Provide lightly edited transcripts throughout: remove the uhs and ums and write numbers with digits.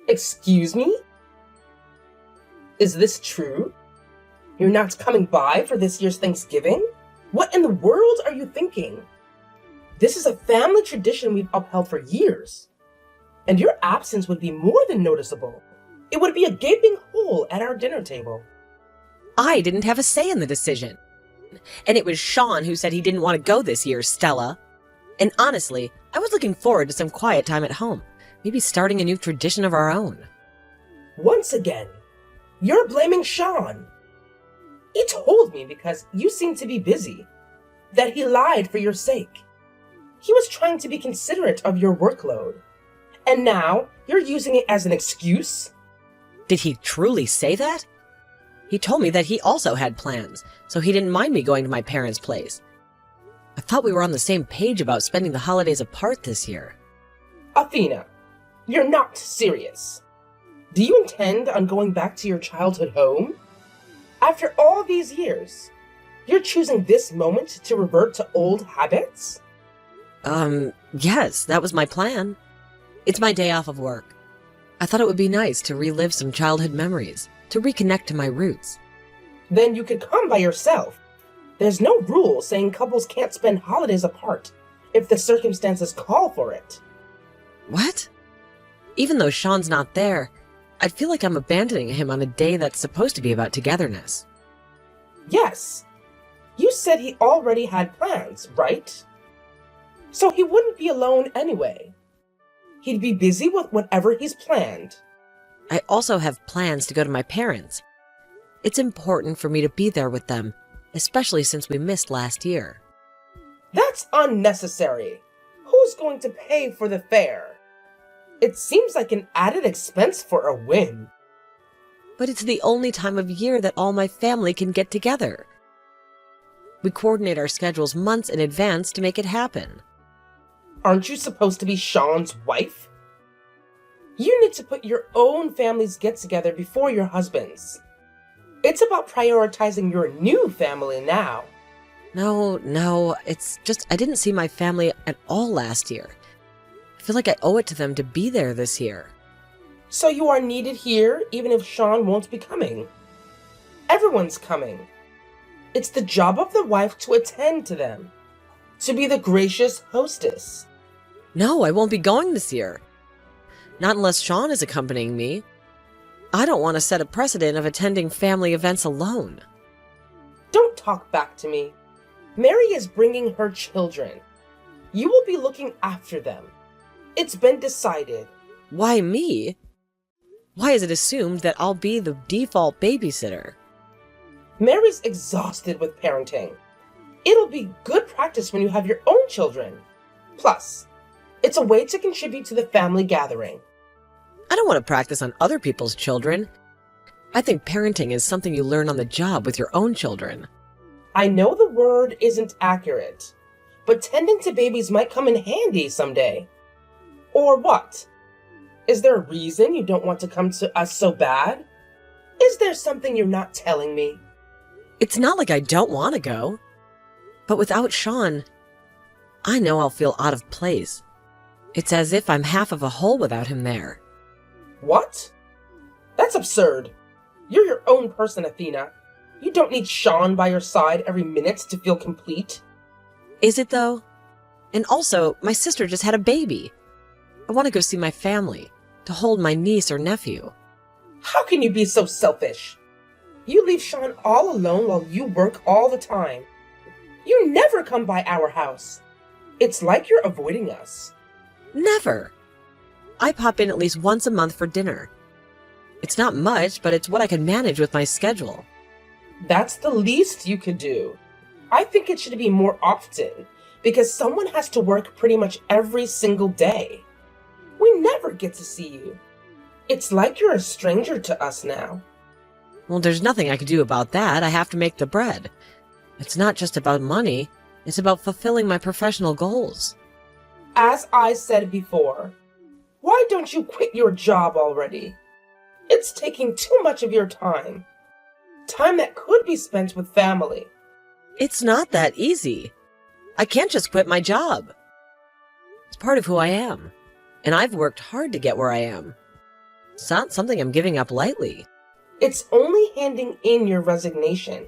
Excuse me? Is this true? You're not coming by for this year's Thanksgiving? What in the world are you thinking? This is a family tradition we've upheld for years, and your absence would be more than noticeable. It would be a gaping hole at our dinner table. I didn't have a say in the decision. And it was Sean who said he didn't want to go this year, Stella. And honestly, I was looking forward to some quiet time at home, maybe starting a new tradition of our own. Once again, you're blaming Sean. He told me because you seemed to be busy, that he lied for your sake. He was trying to be considerate of your workload. And now you're using it as an excuse? Did he truly say that? He told me that he also had plans, so he didn't mind me going to my parents' place. I thought we were on the same page about spending the holidays apart this year. Athena, you're not serious. Do you intend on going back to your childhood home? After all these years, you're choosing this moment to revert to old habits? Yes, that was my plan. It's my day off of work. I thought it would be nice to relive some childhood memories, to reconnect to my roots. Then you could come by yourself. There's no rule saying couples can't spend holidays apart if the circumstances call for it. What? Even though Sean's not there, I'd feel like I'm abandoning him on a day that's supposed to be about togetherness. Yes. You said he already had plans, right? So he wouldn't be alone anyway. He'd be busy with whatever he's planned. I also have plans to go to my parents. It's important for me to be there with them, especially since we missed last year. That's unnecessary. Who's going to pay for the fare? It seems like an added expense for a whim. But it's the only time of year that all my family can get together. We coordinate our schedules months in advance to make it happen. Aren't you supposed to be Sean's wife? You need to put your own family's get-together before your husband's. It's about prioritizing your new family now. No, it's just I didn't see my family at all last year. I feel like I owe it to them to be there this year. So you are needed here even if Sean won't be coming. Everyone's coming. It's the job of the wife to attend to them, to be the gracious hostess. No, I won't be going this year. Not unless Sean is accompanying me. I don't want to set a precedent of attending family events alone. Don't talk back to me. Mary is bringing her children. You will be looking after them. It's been decided. Why me? Why is it assumed that I'll be the default babysitter? Mary's exhausted with parenting. It'll be good practice when you have your own children. Plus, it's a way to contribute to the family gathering. I don't want to practice on other people's children. I think parenting is something you learn on the job with your own children. I know the word isn't accurate, but tending to babies might come in handy someday. Or what? Is there a reason you don't want to come to us so bad? Is there something you're not telling me? It's not like I don't want to go. But without Sean, I know I'll feel out of place. It's as if I'm half of a whole without him there. What? That's absurd. You're your own person, Athena. You don't need Sean by your side every minute to feel complete. Is it though? And also, my sister just had a baby. I want to go see my family, to hold my niece or nephew. How can you be so selfish? You leave Sean all alone while you work all the time. You never come by our house. It's like you're avoiding us. Never. I pop in at least once a month for dinner. It's not much, but it's what I can manage with my schedule. That's the least you could do. I think it should be more often, because someone has to work pretty much every single day. We never get to see you. It's like you're a stranger to us now. Well, there's nothing I could do about that. I have to make the bread. It's not just about money. It's about fulfilling my professional goals. As I said before, why don't you quit your job already? It's taking too much of your time. Time that could be spent with family. It's not that easy. I can't just quit my job. It's part of who I am, and I've worked hard to get where I am. It's not something I'm giving up lightly. It's only handing in your resignation.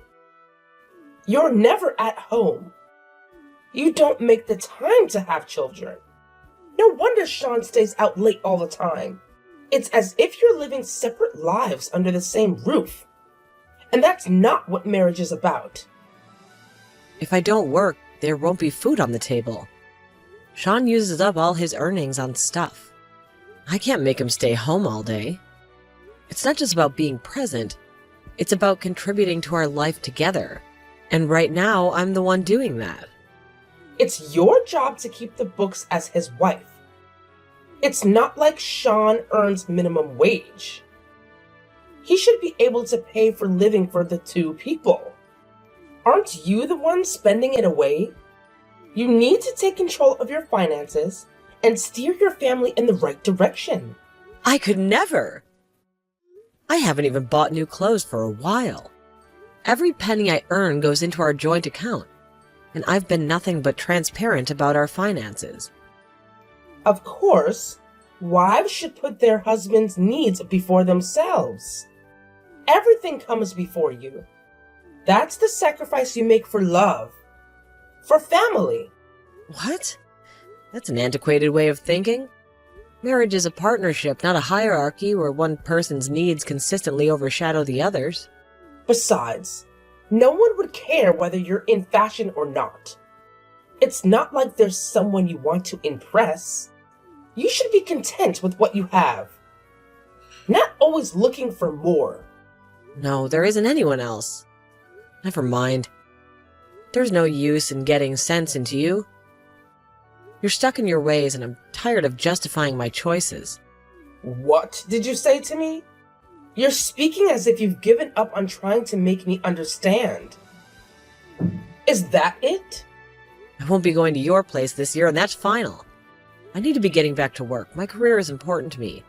You're never at home. You don't make the time to have children. No wonder Sean stays out late all the time. It's as if you're living separate lives under the same roof. And that's not what marriage is about. If I don't work, there won't be food on the table. Sean uses up all his earnings on stuff. I can't make him stay home all day. It's not just about being present. It's about contributing to our life together. And right now, I'm the one doing that. It's your job to keep the books as his wife. It's not like Sean earns minimum wage. He should be able to pay for living for the two people. Aren't you the one spending it away? You need to take control of your finances and steer your family in the right direction. I could never! I haven't even bought new clothes for a while. Every penny I earn goes into our joint account, and I've been nothing but transparent about our finances. Of course, wives should put their husbands' needs before themselves. Everything comes before you. That's the sacrifice you make for love, for family. What? That's an antiquated way of thinking. Marriage is a partnership, not a hierarchy where one person's needs consistently overshadow the others. Besides, no one would care whether you're in fashion or not. It's not like there's someone you want to impress. You should be content with what you have, not always looking for more. No, there isn't anyone else. Never mind. There's no use in getting sense into you. You're stuck in your ways, and I'm tired of justifying my choices. What did you say to me? You're speaking as if you've given up on trying to make me understand. Is that it? I won't be going to your place this year, and that's final. I need to be getting back to work. My career is important to me,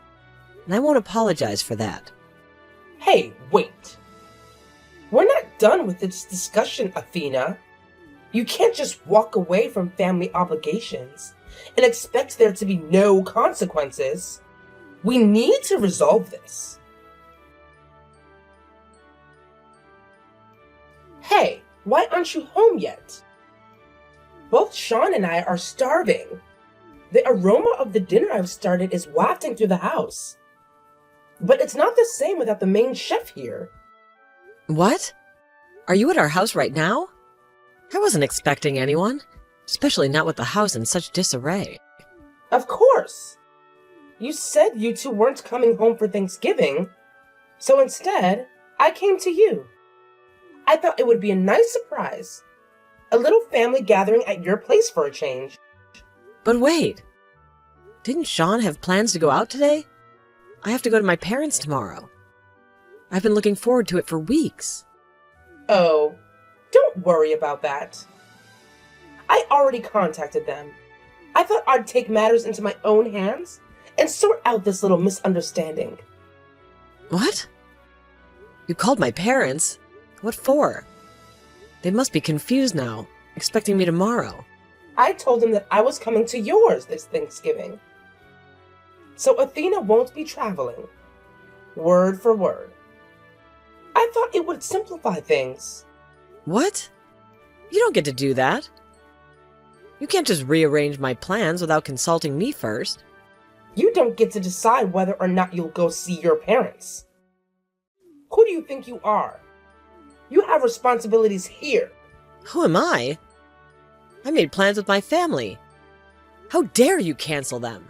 and I won't apologize for that. Hey, wait. We're not done with this discussion, Athena. You can't just walk away from family obligations and expect there to be no consequences. We need to resolve this. Hey, why aren't you home yet? Both Sean and I are starving. The aroma of the dinner I've started is wafting through the house. But it's not the same without the main chef here. What? Are you at our house right now? I wasn't expecting anyone, especially not with the house in such disarray. Of course. You said you two weren't coming home for Thanksgiving, so instead, I came to you. I thought it would be a nice surprise. A little family gathering at your place for a change. But wait, didn't Sean have plans to go out today? I have to go to my parents tomorrow. I've been looking forward to it for weeks. Oh, don't worry about that. I already contacted them. I thought I'd take matters into my own hands and sort out this little misunderstanding. What? You called my parents? What for? They must be confused now, expecting me tomorrow. I told them that I was coming to yours this Thanksgiving. So Athena won't be traveling. Word for word. I thought it would simplify things. What? You don't get to do that. You can't just rearrange my plans without consulting me first. You don't get to decide whether or not you'll go see your parents. Who do you think you are? You have responsibilities here. Who am I? I made plans with my family. How dare you cancel them?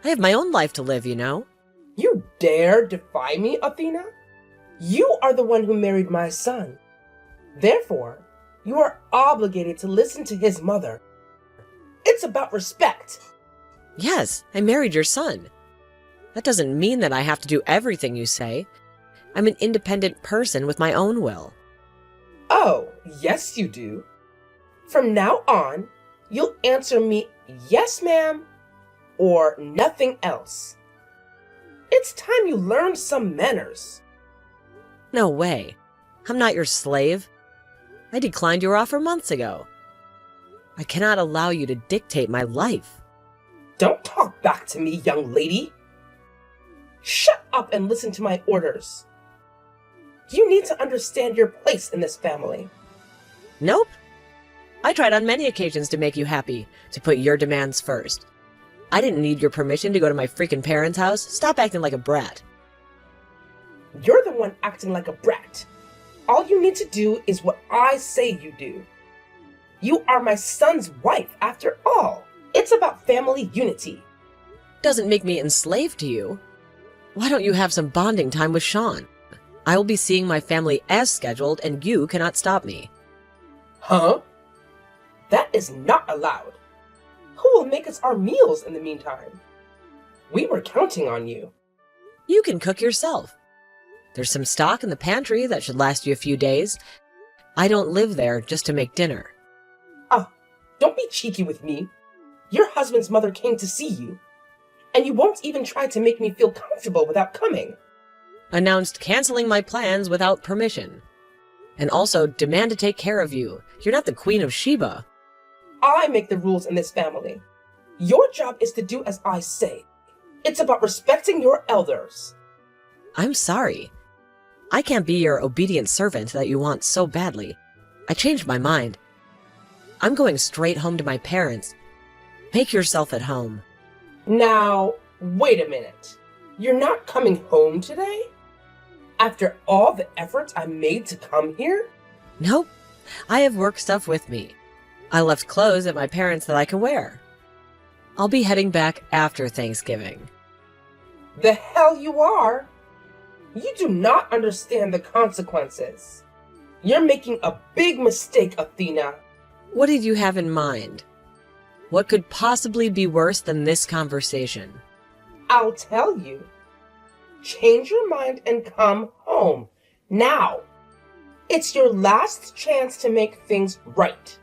I have my own life to live, you know. You dare defy me, Athena? You are the one who married my son. Therefore, you are obligated to listen to his mother. It's about respect. Yes, I married your son. That doesn't mean that I have to do everything you say. I'm an independent person with my own will. Oh, yes you do. From now on, you'll answer me yes ma'am or nothing else. It's time you learned some manners. No way. I'm not your slave. I declined your offer months ago. I cannot allow you to dictate my life. Don't talk back to me, young lady. Shut up and listen to my orders. You need to understand your place in this family. Nope. I tried on many occasions to make you happy, to put your demands first. I didn't need your permission to go to my freaking parents' house. Stop acting like a brat. You're the one acting like a brat. All you need to do is what I say you do. You are my son's wife, after all. It's about family unity. Doesn't make me enslaved to you. Why don't you have some bonding time with Sean? I will be seeing my family as scheduled, and you cannot stop me. Huh? That is not allowed. Who will make us our meals in the meantime? We were counting on you. You can cook yourself. There's some stock in the pantry that should last you a few days. I don't live there just to make dinner. Don't be cheeky with me. Your husband's mother came to see you, and you won't even try to make me feel comfortable without coming. Announced canceling my plans without permission. And also demand to take care of you. You're not the Queen of Sheba. I make the rules in this family. Your job is to do as I say. It's about respecting your elders. I'm sorry. I can't be your obedient servant that you want so badly. I changed my mind. I'm going straight home to my parents. Make yourself at home. Now, wait a minute. You're not coming home today? After all the efforts I made to come here? Nope. I have work stuff with me. I left clothes at my parents that I can wear. I'll be heading back after Thanksgiving. The hell you are! You do not understand the consequences. You're making a big mistake, Athena. What did you have in mind? What could possibly be worse than this conversation? I'll tell you. Change your mind and come home. Now. It's your last chance to make things right.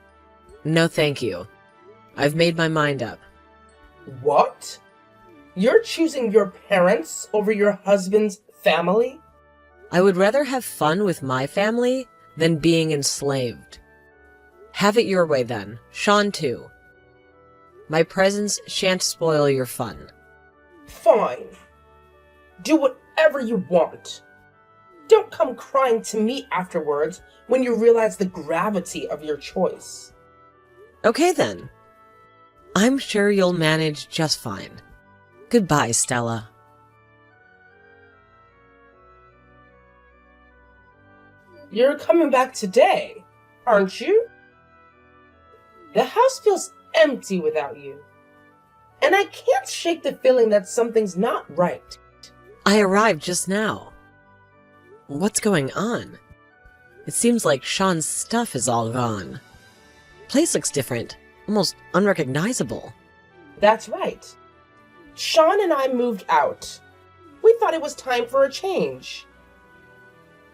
No, thank you. I've made my mind up. What? You're choosing your parents over your husband's family? I would rather have fun with my family than being enslaved. Have it your way then. Sean too. My presence shan't spoil your fun. Fine. Do whatever you want. Don't come crying to me afterwards when you realize the gravity of your choice. Okay then. I'm sure you'll manage just fine. Goodbye, Stella. You're coming back today, aren't you? The house feels empty without you. And I can't shake the feeling that something's not right. I arrived just now. What's going on? It seems like Sean's stuff is all gone. Place looks different, almost unrecognizable. That's right. Sean and I moved out. We thought it was time for a change.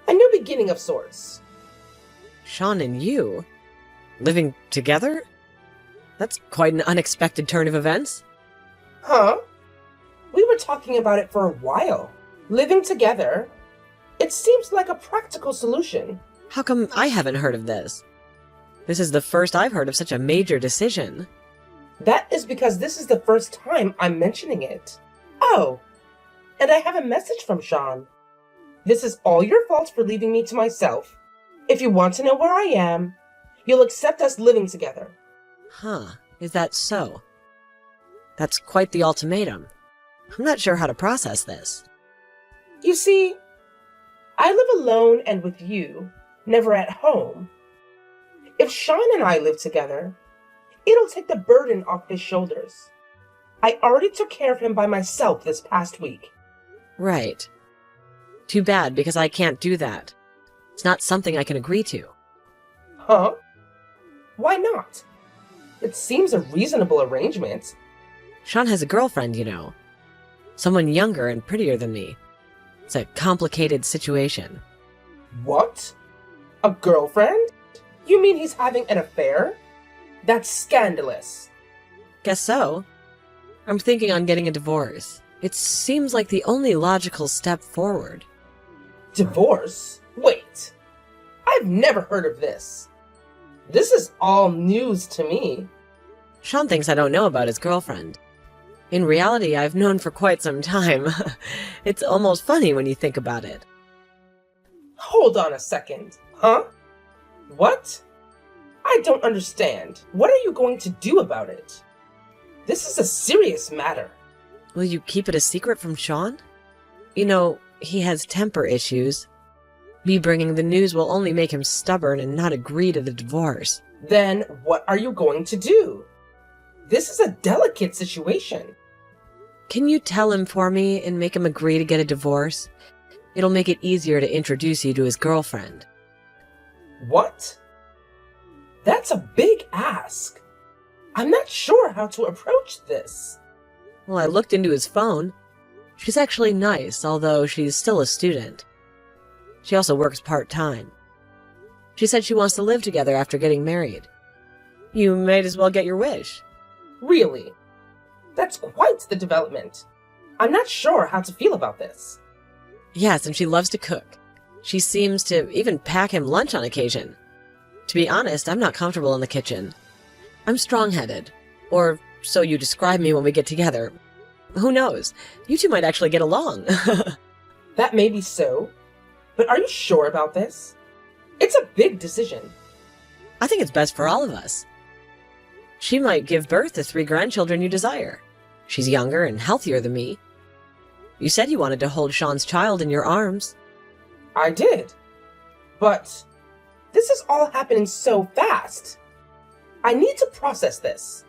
A new beginning of sorts. Sean and you? Living together? That's quite an unexpected turn of events. Huh? We were talking about it for a while. Living together. It seems like a practical solution. How come I haven't heard of this? This is the first I've heard of such a major decision. That is because this is the first time I'm mentioning it. Oh, and I have a message from Sean. This is all your fault for leaving me to myself. If you want to know where I am, you'll accept us living together. Huh, is that so? That's quite the ultimatum. I'm not sure how to process this. You see, I live alone and with you, never at home. If Sean and I live together, it'll take the burden off his shoulders. I already took care of him by myself this past week. Right. Too bad, because I can't do that. It's not something I can agree to. Huh? Why not? It seems a reasonable arrangement. Sean has a girlfriend, you know. Someone younger and prettier than me. It's a complicated situation. What? A girlfriend? You mean he's having an affair? That's scandalous. Guess so. I'm thinking on getting a divorce. It seems like the only logical step forward. Divorce? Wait. I've never heard of this. This is all news to me. Sean thinks I don't know about his girlfriend. In reality, I've known for quite some time. It's almost funny when you think about it. Hold on a second. Huh? What? I don't understand. What are you going to do about it? This is a serious matter. Will you keep it a secret from Sean? You know, he has temper issues. Me bringing the news will only make him stubborn and not agree to the divorce. Then what are you going to do? This is a delicate situation. Can you tell him for me and make him agree to get a divorce? It'll make it easier to introduce you to his girlfriend. What? That's a big ask. I'm not sure how to approach this. Well, I looked into his phone. She's actually nice, although she's still a student. She also works part-time. She said she wants to live together after getting married. You might as well get your wish. Really? That's quite the development. I'm not sure how to feel about this. Yes, and she loves to cook. She seems to even pack him lunch on occasion. To be honest, I'm not comfortable in the kitchen. I'm strong-headed. Or so you describe me when we get together. Who knows? You two might actually get along. That may be so, but are you sure about this? It's a big decision. I think it's best for all of us. She might give birth to 3 grandchildren you desire. She's younger and healthier than me. You said you wanted to hold Sean's child in your arms. I did. But this is all happening so fast. I need to process this.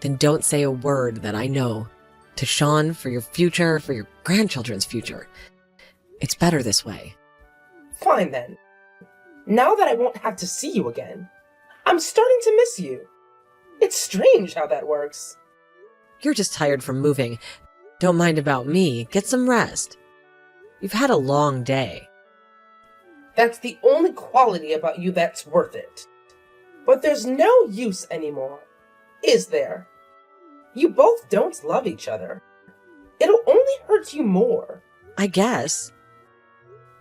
Then don't say a word that I know. To Sean, for your future, for your grandchildren's future. It's better this way. Fine then. Now that I won't have to see you again, I'm starting to miss you. It's strange how that works. You're just tired from moving. Don't mind about me. Get some rest. You've had a long day. That's the only quality about you that's worth it. But there's no use anymore, is there? You both don't love each other. It'll only hurt you more. I guess.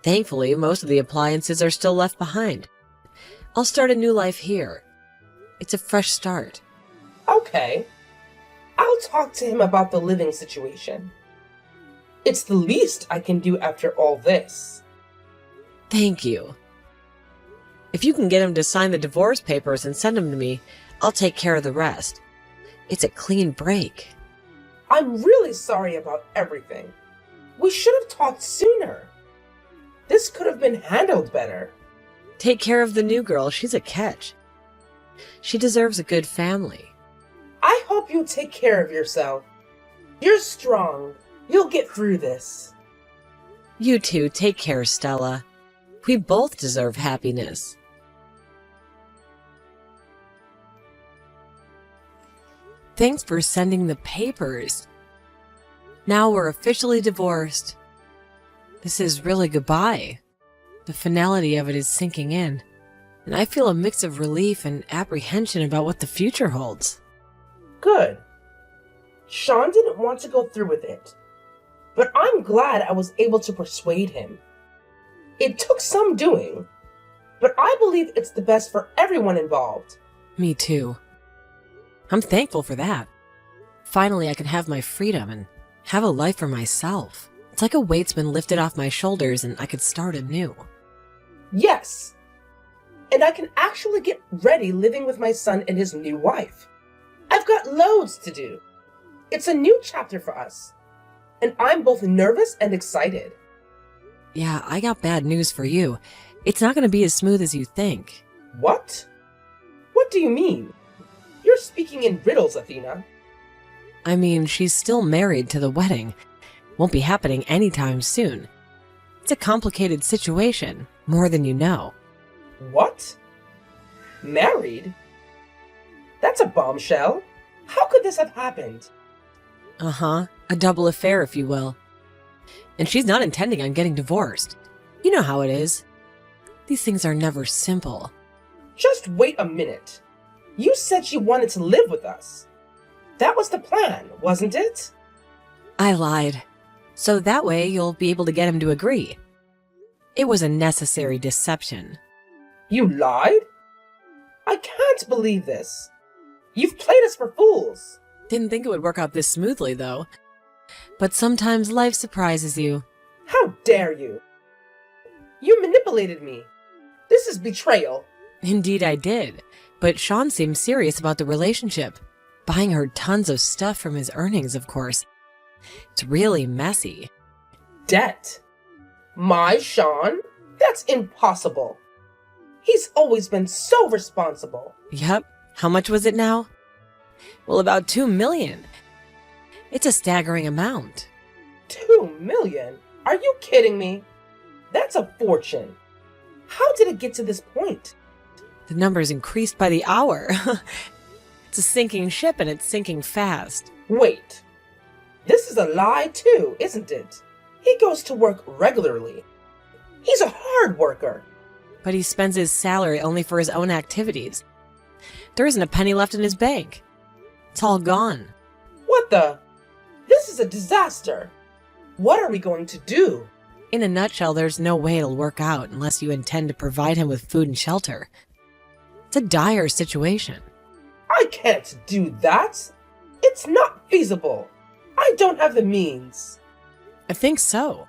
Thankfully, most of the appliances are still left behind. I'll start a new life here. It's a fresh start. Okay. I'll talk to him about the living situation. It's the least I can do after all this. Thank you. If you can get him to sign the divorce papers and send them to me, I'll take care of the rest. It's a clean break. I'm really sorry about everything. We should have talked sooner. This could have been handled better. Take care of the new girl. She's a catch. She deserves a good family. I hope you take care of yourself. You're strong. You'll get through this. You too. Take care, Stella. We both deserve happiness. Thanks for sending the papers. Now we're officially divorced. This is really goodbye. The finality of it is sinking in, and I feel a mix of relief and apprehension about what the future holds. Good. Sean didn't want to go through with it, but I'm glad I was able to persuade him. It took some doing, but I believe it's the best for everyone involved. Me too. I'm thankful for that. Finally, I can have my freedom and have a life for myself. It's like a weight's been lifted off my shoulders and I could start anew. Yes. And I can actually get ready living with my son and his new wife. I've got loads to do. It's a new chapter for us. And I'm both nervous and excited. Yeah, I got bad news for you. It's not going to be as smooth as you think. What? What do you mean? You're speaking in riddles, Athena. I mean, she's still married to the wedding. Won't be happening anytime soon. It's a complicated situation, more than you know. What? Married? That's a bombshell. How could this have happened? Uh-huh, a double affair, if you will. And she's not intending on getting divorced. You know how it is. These things are never simple. Just wait a minute. You said she wanted to live with us. That was the plan, wasn't it? I lied. So that way you'll be able to get him to agree. It was a necessary deception. You lied? I can't believe this. You've played us for fools. Didn't think it would work out this smoothly, though. But sometimes life surprises you. How dare you? You manipulated me. This is betrayal. Indeed I did, but Sean seemed serious about the relationship. Buying her tons of stuff from his earnings, of course. It's really messy. Debt? My Sean? That's impossible. He's always been so responsible. Yep. How much was it now? Well, about $2 million. It's a staggering amount. $2 million? Are you kidding me? That's a fortune. How did it get to this point? The numbers increased by the hour. It's a sinking ship and it's sinking fast. Wait. This is a lie too, isn't it? He goes to work regularly. He's a hard worker. But he spends his salary only for his own activities. There isn't a penny left in his bank. It's all gone. What the? This is a disaster. What are we going to do? In a nutshell, there's no way it'll work out unless you intend to provide him with food and shelter. It's a dire situation. I can't do that. It's not feasible. I don't have the means. I think so.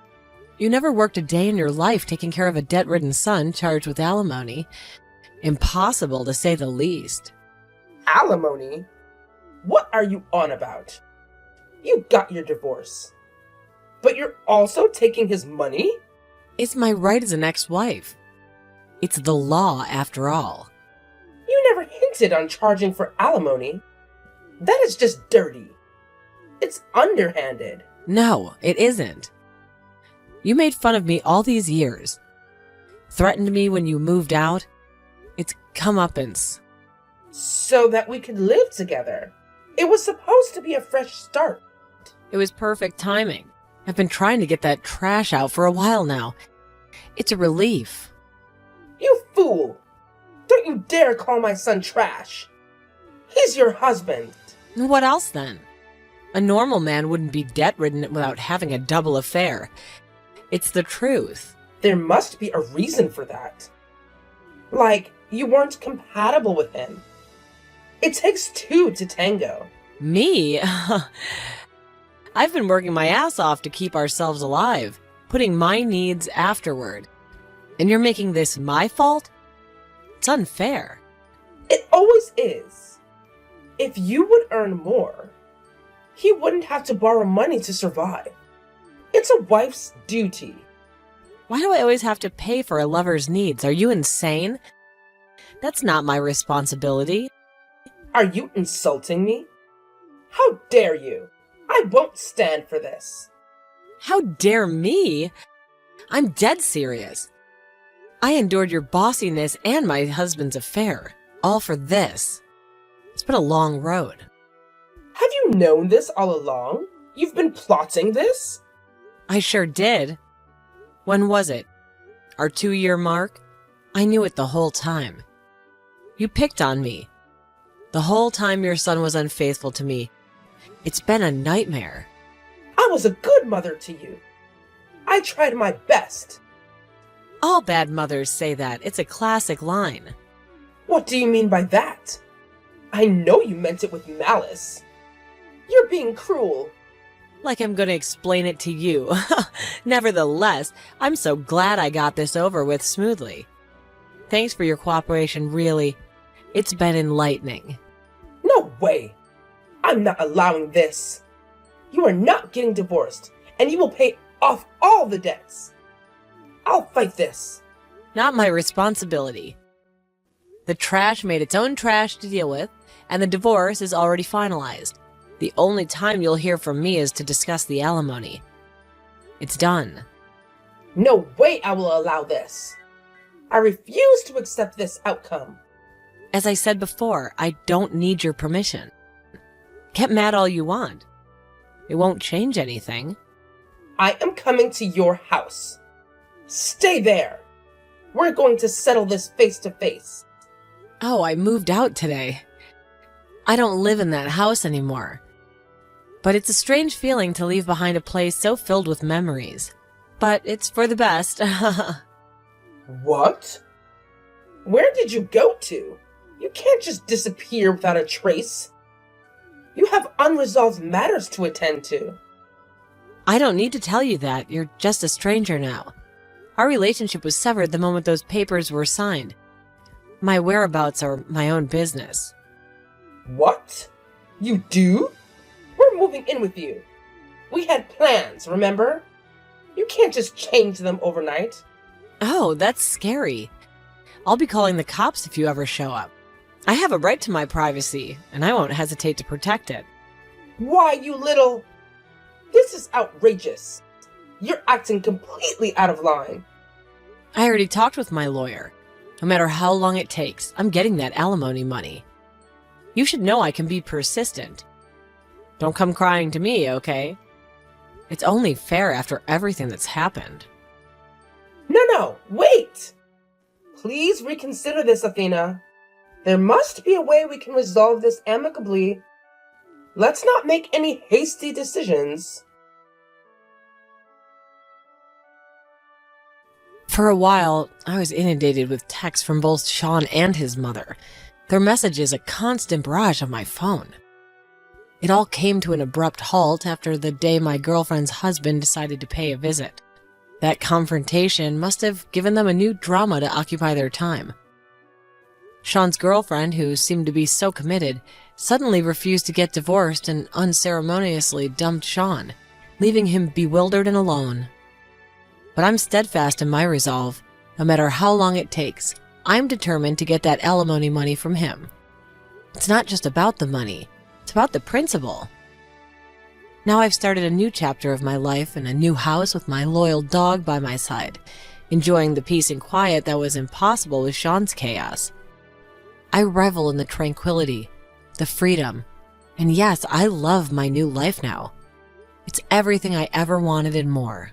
You never worked a day in your life taking care of a debt-ridden son charged with alimony. Impossible, to say the least. Alimony? What are you on about? You got your divorce. But you're also taking his money? It's my right as an ex-wife. It's the law, after all. You never hinted on charging for alimony. That is just dirty. It's underhanded. No, it isn't. You made fun of me all these years. Threatened me when you moved out. It's comeuppance. So that we could live together. It was supposed to be a fresh start. It was perfect timing. I've been trying to get that trash out for a while now. It's a relief. You fool! Don't you dare call my son trash. He's your husband. What else then? A normal man wouldn't be debt-ridden without having a double affair. It's the truth. There must be a reason for that. Like, you weren't compatible with him. It takes two to tango. Me? I've been working my ass off to keep ourselves alive, putting my needs afterward. And you're making this my fault? It's unfair. It always is. If you would earn more, he wouldn't have to borrow money to survive. It's a wife's duty. Why do I always have to pay for a lover's needs? Are you insane? That's not my responsibility. Are you insulting me? How dare you? I won't stand for this. How dare me? I'm dead serious. I endured your bossiness and my husband's affair, all for this. It's been a long road. Have you known this all along? You've been plotting this? I sure did. When was it? Our 2-year mark? I knew it the whole time. You picked on me. The whole time your son was unfaithful to me. It's been a nightmare. I was a good mother to you. I tried my best. All bad mothers say that. It's a classic line. What do you mean by that? I know you meant it with malice. You're being cruel. Like I'm going to explain it to you. Nevertheless, I'm so glad I got this over with smoothly. Thanks for your cooperation, really. It's been enlightening. No way. I'm not allowing this. You are not getting divorced, and you will pay off all the debts. I'll fight this. Not my responsibility. The trash made its own trash to deal with, and the divorce is already finalized. The only time you'll hear from me is to discuss the alimony. It's done. No way I will allow this. I refuse to accept this outcome. As I said before, I don't need your permission. Get mad all you want. It won't change anything. I am coming to your house. Stay there. We're going to settle this face to face. Oh, I moved out today. I don't live in that house anymore. But it's a strange feeling to leave behind a place so filled with memories. But it's for the best. What? Where did you go to? You can't just disappear without a trace. You have unresolved matters to attend to. I don't need to tell you that. You're just a stranger now. Our relationship was severed the moment those papers were signed. My whereabouts are my own business. What? You do? We're moving in with you. We had plans, remember? You can't just change them overnight. Oh, that's scary. I'll be calling the cops if you ever show up. I have a right to my privacy, and I won't hesitate to protect it. Why, you little... This is outrageous. You're acting completely out of line. I already talked with my lawyer. No matter how long it takes, I'm getting that alimony money. You should know I can be persistent. Don't come crying to me, okay? It's only fair after everything that's happened. No, wait! Please reconsider this, Athena. There must be a way we can resolve this amicably. Let's not make any hasty decisions. For a while, I was inundated with texts from both Sean and his mother. Their messages a constant barrage on my phone. It all came to an abrupt halt after the day my girlfriend's husband decided to pay a visit. That confrontation must have given them a new drama to occupy their time. Sean's girlfriend, who seemed to be so committed, suddenly refused to get divorced and unceremoniously dumped Sean, leaving him bewildered and alone. But I'm steadfast in my resolve. No matter how long it takes, I'm determined to get that alimony money from him. It's not just about the money, it's about the principle. Now I've started a new chapter of my life in a new house with my loyal dog by my side, enjoying the peace and quiet that was impossible with Sean's chaos. I revel in the tranquility, the freedom, and yes, I love my new life now. It's everything I ever wanted and more.